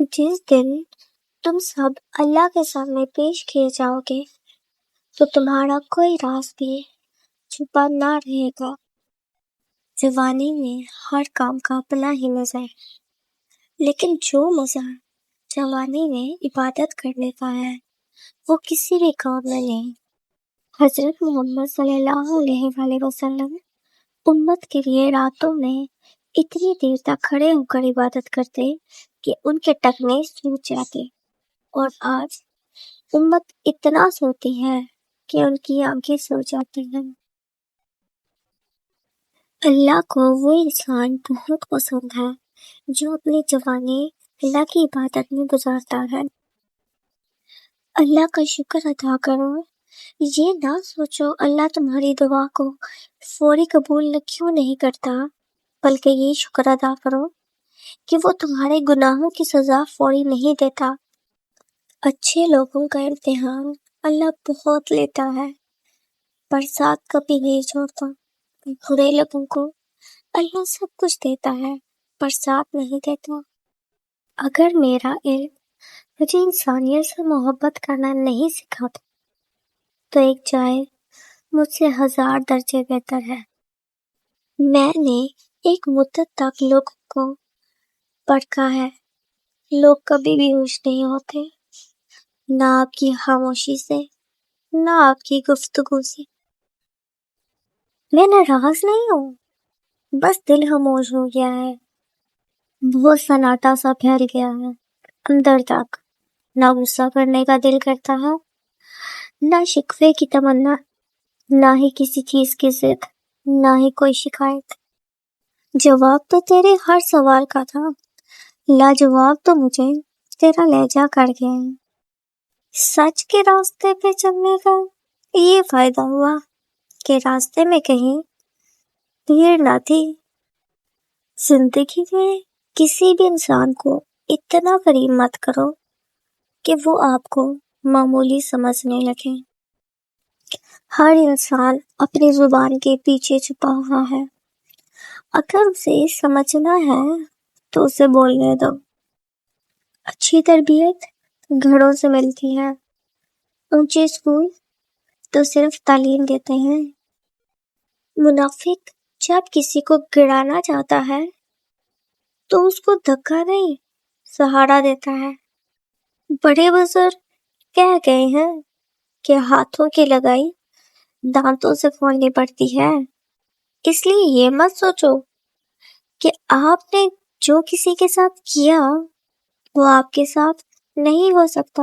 جس دن تم سب اللہ کے سامنے پیش کیے جاؤ گے تو تمہارا کوئی راز بھی چھپا نہ رہے گا۔ جوانی میں ہر کام کا اپنا ہی مزہ ہے، لیکن جو مزہ جوانی میں عبادت کرنے کا ہے وہ کسی بھی کام میں نہیں۔ حضرت محمد صلی اللہ علیہ وآلہ وسلم امت کے لیے راتوں میں اتنی دیر تک کھڑے ہو کر عبادت کرتے کہ ان کے ٹخنے سوج جاتے، اور آج امت اتنا سوتی ہے کہ ان کی آنکھیں سو جاتی ہیں۔ اللہ کو وہ انسان بہت پسند ہے جو اپنی جوانی اللہ کی عبادت میں گزارتا ہے۔ اللہ کا شکر ادا کرو، یہ نہ سوچو اللہ تمہاری دعا کو فوری قبول کیوں نہیں کرتا، بلکہ یہ شکر ادا کرو کہ وہ تمہارے گناہوں کی سزا فوری نہیں دیتا۔ اچھے لوگوں کا امتحان اللہ بہت لیتا ہے، پر ساتھ کبھی نہیں چھوڑتا۔ برے لوگوں کو اللہ سب کچھ دیتا ہے، پر ساتھ نہیں دیتا۔ اگر میرا علم مجھے انسانیت سے محبت کرنا نہیں سکھاتا تو ایک جاہل مجھ سے 1000 درجے بہتر ہے۔ میں نے ایک مدت تک لوگوں کو پرکھا ہے، لوگ کبھی بھی خوش نہیں ہوتے، نہ آپ کی خاموشی سے، نہ آپ کی گفتگو سے۔ میں ناراض نہیں ہوں، بس دل خاموش ہو گیا ہے، بہت سناٹا سا پھیل گیا ہے اندر تک۔ نہ غصہ کرنے کا دل کرتا ہے، نہ شکوے کی تمنا، نہ ہی کسی چیز کی ضد، نہ ہی کوئی شکایت۔ جواب تو تیرے ہر سوال کا تھا، لاجواب تو مجھے تیرا لہجہ کر گیا ہے۔ سچ کے راستے پہ چلنے کا یہ فائدہ ہوا کہ راستے میں کہیں بھیڑ نہ تھی۔ زندگی میں کسی بھی انسان کو اتنا قریب مت کرو کہ وہ آپ کو معمولی سمجھنے لگے۔ ہر انسان اپنی زبان کے پیچھے چھپا ہوا ہے، اگر اسے سمجھنا ہے تو اسے بولنے دو۔ اچھی تربیت گھروں سے ملتی ہے، اونچے اسکول تو صرف تعلیم دیتے ہیں۔ منافق جب کسی کو گرانا چاہتا ہے تو اس کو دھکا نہیں، سہارا دیتا ہے۔ بڑے بزرگ کہہ گئے ہیں کہ ہاتھوں کی لگائی دانتوں سے کھولنی پڑتی ہے، اس لیے یہ مت سوچو کہ آپ نے جو کسی کے ساتھ کیا وہ آپ کے ساتھ نہیں ہو سکتا۔